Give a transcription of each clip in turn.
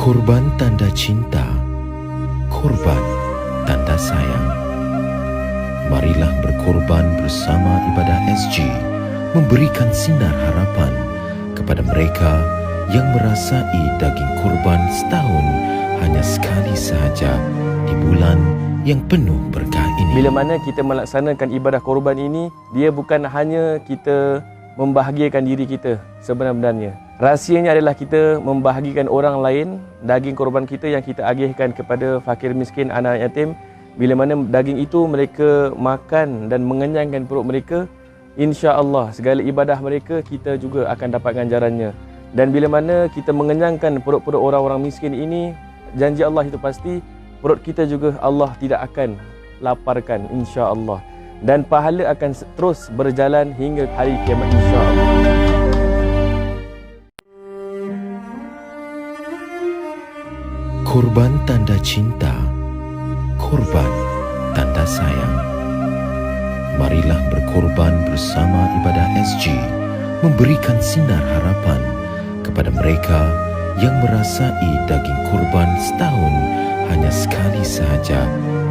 Korban tanda cinta, korban tanda sayang. Marilah berkorban bersama Ibadah SG memberikan sinar harapan kepada mereka yang merasai daging korban setahun hanya sekali sahaja di bulan yang penuh berkah ini. Bila mana kita melaksanakan ibadah korban ini, dia bukan hanya kita membahagiakan diri kita sebenar-benarnya. Rahsianya adalah kita membahagikan orang lain, daging korban kita yang kita agihkan kepada fakir miskin, anak yatim. Bila mana daging itu mereka makan dan mengenyangkan perut mereka, insya-Allah segala ibadah mereka kita juga akan dapat ganjarannya. Dan bila mana kita mengenyangkan perut-perut orang-orang miskin ini, janji Allah itu pasti perut kita juga Allah tidak akan laparkan, insya-Allah. Dan pahala akan terus berjalan hingga hari kiamat, insya-Allah. Korban tanda cinta, korban tanda sayang. Marilah berkorban bersama Ibadah SG memberikan sinar harapan kepada mereka yang merasai daging korban setahun hanya sekali sahaja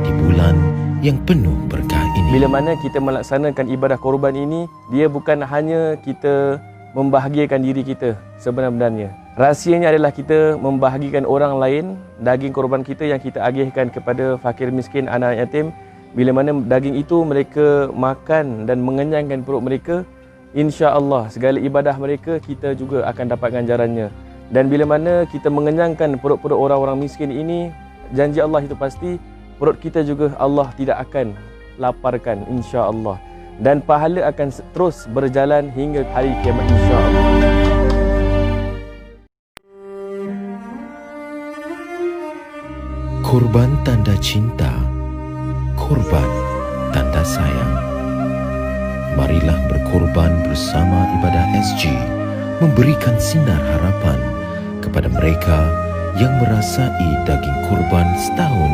di bulan yang penuh berkah ini. Bila mana kita melaksanakan ibadah korban ini, dia bukan hanya kita membahagiakan diri kita sebenar-benarnya. Rahsianya adalah kita membahagikan orang lain, daging korban kita yang kita agihkan kepada fakir miskin, anak yatim. Bila mana daging itu mereka makan dan mengenyangkan perut mereka, insya-Allah segala ibadah mereka kita juga akan dapat ganjarannya. Dan bila mana kita mengenyangkan perut-perut orang-orang miskin ini, janji Allah itu pasti perut kita juga Allah tidak akan laparkan, insya-Allah. Dan pahala akan terus berjalan hingga hari kiamat, insya-Allah. Korban tanda cinta, korban tanda sayang. Marilah berkorban bersama Ibadah SG memberikan sinar harapan kepada mereka yang merasai daging korban setahun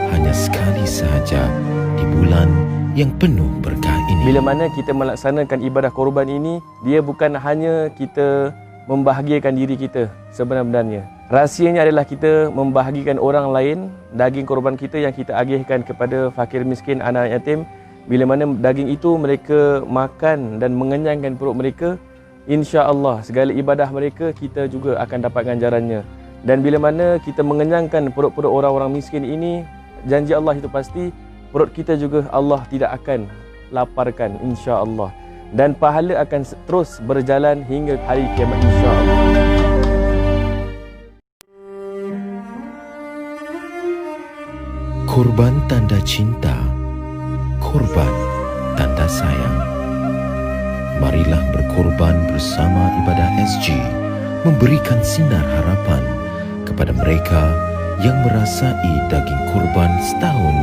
hanya sekali sahaja di bulan yang penuh berkah ini. Bila mana kita melaksanakan ibadah korban ini, dia bukan hanya kita membahagiakan diri kita sebenar-benarnya. Rahsianya adalah kita membahagikan orang lain, daging korban kita yang kita agihkan kepada fakir miskin, anak yatim. Bila mana daging itu mereka makan dan mengenyangkan perut mereka, insya-Allah segala ibadah mereka kita juga akan dapat ganjarannya. Dan bila mana kita mengenyangkan perut-perut orang-orang miskin ini, janji Allah itu pasti perut kita juga Allah tidak akan laparkan, insya-Allah. Dan pahala akan terus berjalan hingga hari kiamat, insya-Allah. Korban tanda cinta, korban tanda sayang. Marilah berkorban bersama Ibadah SG memberikan sinar harapan kepada mereka yang merasai daging korban setahun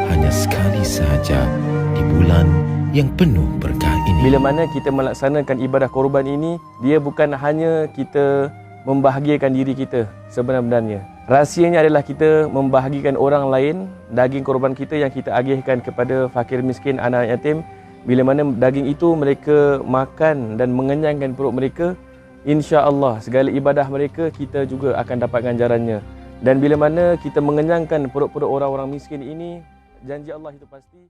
hanya sekali sahaja di bulan yang penuh berkah ini. Bila mana kita melaksanakan ibadah korban ini, dia bukan hanya kita membahagiakan diri kita sebenar-benarnya. Rahsianya adalah kita membahagikan orang lain, daging korban kita yang kita agihkan kepada fakir miskin, anak yatim. Bila mana daging itu mereka makan dan mengenyangkan perut mereka, insya-Allah segala ibadah mereka kita juga akan dapat ganjarannya. Dan bila mana kita mengenyangkan perut-perut orang-orang miskin ini, janji Allah itu pasti